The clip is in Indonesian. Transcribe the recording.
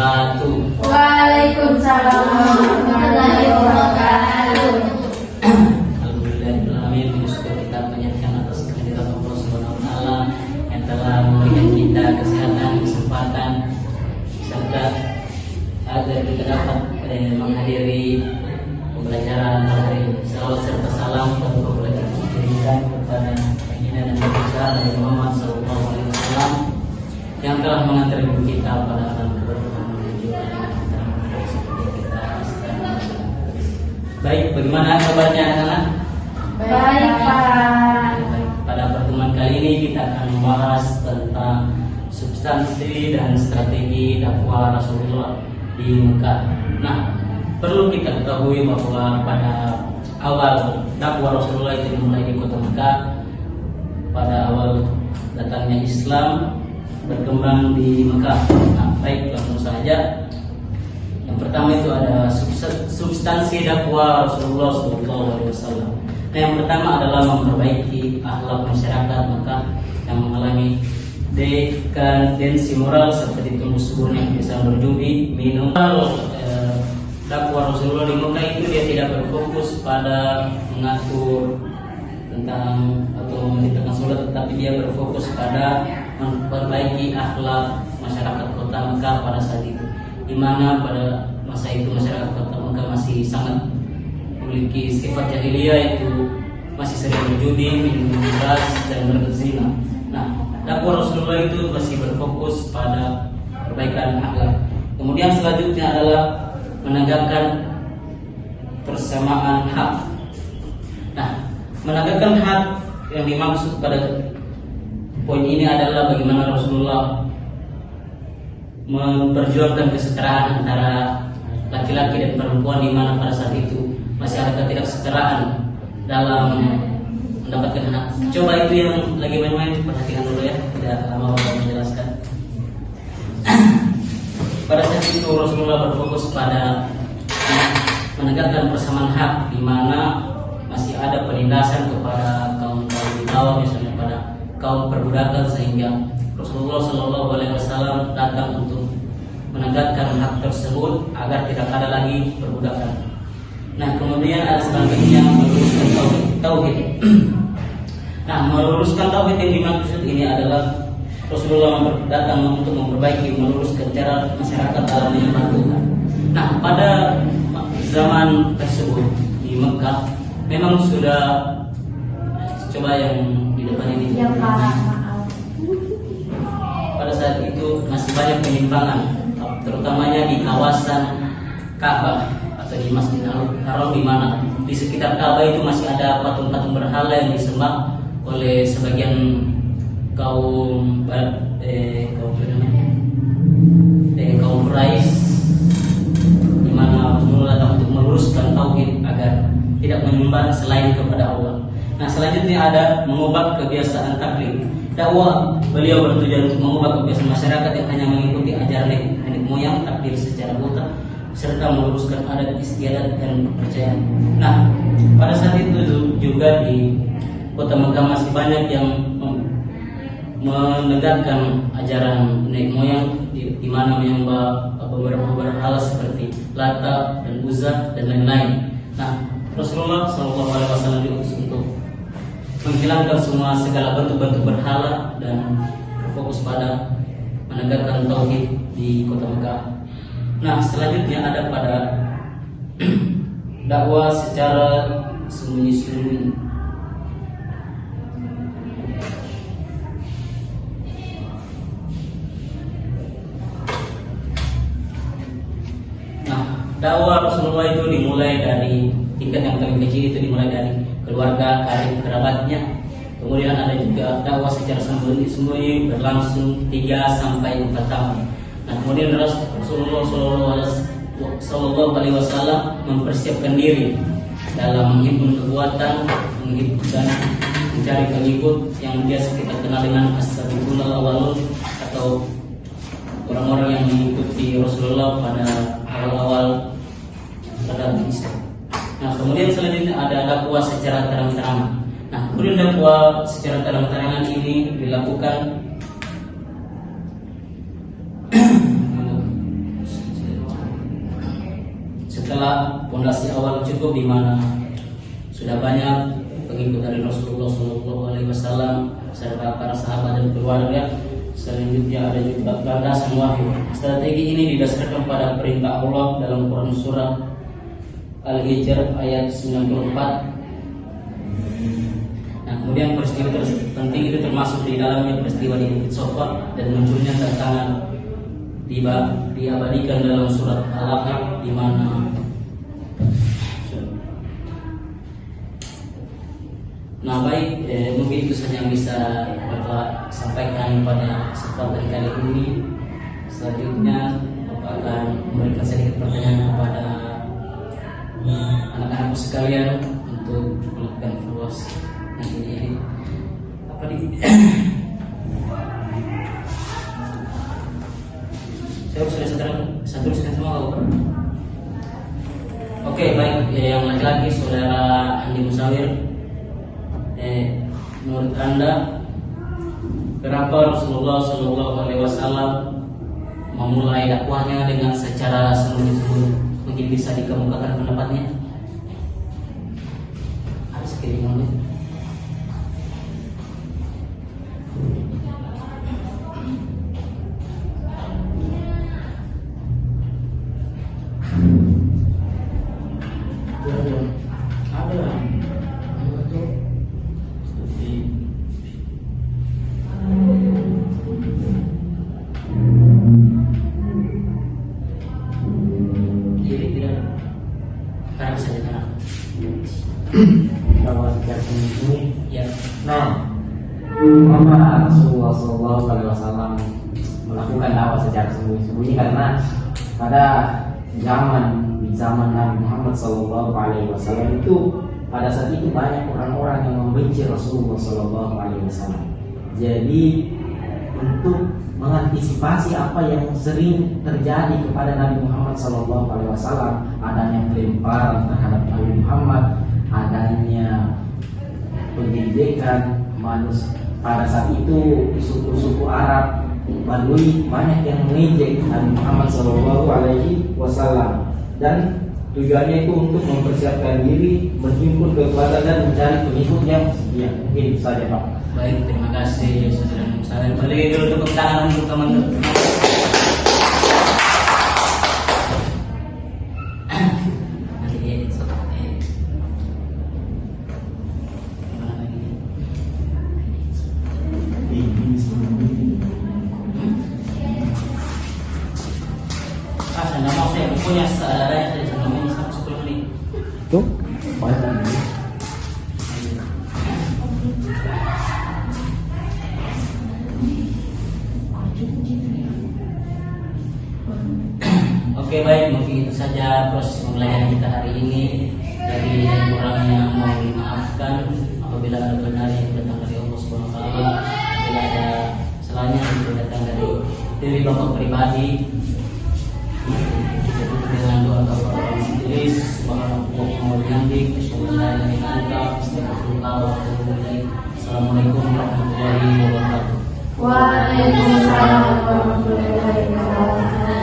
wabarakatuh. Waalaikumsalam warahmatullahi wabarakatuh. Alhamdulillahirrahmanirrahim. Bersyukur kita panjatkan atas kehadiran Allah Subhanahu wa taala yang telah memberikan kita kesehatan, kesempatan serta agar kita dapat menghadiri pembelajaran hari ini. Salawat serta salam kepada pembelajaran dirikan kepada baginda dan besar Nabi Muhammad SAW yang telah mengantar kita pada alam keberkahan menuju seperti kita sekarang. Baik, bagaimana kabarnya anak-anak? Baik, Pak. Pada pertemuan kali ini kita akan membahas tentang substansi dan strategi dakwah Rasulullah di Mekah. Nah, perlu kita ketahui bahwa pada awal dakwah Rasulullah itu dimulai di kota Mekah. Pada awal datangnya Islam berkembang di Mekah. Nah, baik, langsung saja. Yang pertama itu ada substansi dakwah Rasulullah SAW. Nah, yang pertama adalah memperbaiki akhlak masyarakat Mekah yang mengalami dekadensi moral seperti tumbuh subur yang bisa berjudi, minum. Dakwah Rasulullah di Mekah itu dia tidak berfokus pada mengatur tentang atau menciptakan sholat, tetapi dia berfokus pada memperbaiki akhlak masyarakat kota Mekah pada saat itu, di mana pada masa itu masyarakat kota Mekah masih sangat memiliki sifat jahiliyah, yaitu masih sering berjudi, minum keras dan berzina. Nah, dakwah Rasulullah itu masih berfokus pada perbaikan akhlak. Kemudian selanjutnya adalah menegakkan persamaan hak. Nah, menegakkan hak yang dimaksud pada poin ini adalah bagaimana Rasulullah memperjuangkan kesetaraan antara laki-laki dan perempuan, di mana pada saat itu masih ada ketidaksetaraan dalam mendapatkan hak. Coba itu yang lagi main-main perhatikan dulu ya, tidak lama menjelaskan. Pada saat itu Rasulullah berfokus pada menegakkan persamaan hak, di mana masih ada penindasan kepada kaum di bawah, misalnya pada kaum perbudakan, sehingga Rasulullah SAW datang untuk menegakkan hak tersebut agar tidak ada lagi perbudakan. Nah, kemudian ada selanjutnya meluruskan tauhid. Nah, meluruskan tauhid yang dimaksud ini adalah Rasulullah datang untuk memperbaiki, meluruskan cara masyarakat dalam menyembah Tuhan. Nah, pada zaman tersebut di Mekah memang sudah, coba yang di depan ini. Ya, Pak, maaf. Pada saat itu masih banyak penyimpangan, terutamanya di kawasan Ka'bah atau di Masjidil Haram, di mana di sekitar Ka'bah itu masih ada patung-patung berhala yang disembah oleh sebagian kaum Quraisy, di mana Rasulullah datang untuk meluruskan tauhid agar tidak menyembah selain kepada Allah. Nah, selanjutnya ada mengubah kebiasaan taklid. Dakwah beliau bertujuan untuk mengubah kebiasaan masyarakat yang hanya mengikuti ajaran nenek moyang, takdir secara buta, serta meluruskan adat istiadat dan kepercayaan. Nah, pada saat itu juga di kota Mekah masih banyak yang menegakkan ajaran nenek moyang, di mana menyembah beberapa berhala seperti Lata dan Uzza dan lain-lain. Nah, Rasulullah SAW diutus untuk menghilangkan segala bentuk-bentuk berhala dan berfokus pada menegakkan tauhid di kota Mekah. Nah, selanjutnya ada pada dakwah secara sembunyi-sembunyi. Dakwah Rasulullah itu dimulai dari tingkat yang paling kecil, itu dimulai dari keluarga, karib, kerabatnya. Kemudian ada juga dakwah secara sembunyi berlangsung 3 sampai 4 tahun. Nah, kemudian Rasulullah SAW mempersiapkan diri dalam menghimpun kekuatan, dan mencari pengikut yang biasa kita kenal dengan as-sabiqun al-awwalun, atau orang-orang yang mengikuti Rasulullah pada awal-awal peradaban Islam. Nah, kemudian selanjutnya ada dakwah secara terang-terangan. Nah, kemudian dakwah secara terang-terangan ini dilakukan setelah fondasi awal cukup di mana sudah banyak pengikut dari Rasulullah SAW serta para sahabat dan keluarga. Selanjutnya ada juga landasan wahyu. Strategi ini didasarkan pada perintah Allah dalam Quran surat Al-Hijr ayat 94. Nah, kemudian peristiwa penting itu termasuk di dalamnya peristiwa di Bukit Sofa dan munculnya tantangan diabadikan dalam surat Al-Ahqaf, di mana baik, mungkin itu saja yang bisa Bapak sampaikan pada kesempatan kali ini. Selanjutnya Bapak akan memberikan sedikit pertanyaan kepada anak-anakku sekalian untuk melakukan evaluasi nanti apa di saya sudah teruskan semua Bapak. Oke, baik, yang laki-laki saudara Andi Musawir, menurut Anda kenapa Rasulullah SAW memulai dakwahnya dengan secara sembunyi-sembunyi? Mungkin bisa dikemukakan pendapatnya. Ada sekali ngomong. Mengapa Rasulullah SAW melakukan dakwah secara sembunyi-sembunyi? Karena pada zaman Nabi Muhammad SAW itu pada saat itu banyak orang-orang yang membenci Rasulullah SAW. Jadi untuk mengantisipasi apa yang sering terjadi kepada Nabi Muhammad SAW, adanya pelemparan terhadap Nabi Muhammad, adanya pendidikan manusia. Pada saat itu suku-suku Arab Badui banyak yang mengejek Nabi Muhammad SAW, dan tujuannya itu untuk mempersiapkan diri, menghimpun kekuatan dan mencari pengikut yang setia. Mungkin itu saja Pak. Baik, terima kasih saudara Musawir. Beri dulu tepuk tangan untuk teman-teman. Punya seadanya saja, namanya sampai 10 menit. Tuh, banyak. Oke, baik, mungkin itu saja proses pembelajaran kita hari ini. Jadi kurangnya mohon maafkan apabila ada benar yang datang dari Allah SWT, apabila ada salahnya yang datang dari diri Bapak pribadi. Dengan doa kepada majelis, Assalamualaikum warahmatullahi wabarakatuh. Waalaikumsalam warahmatullahi wabarakatuh.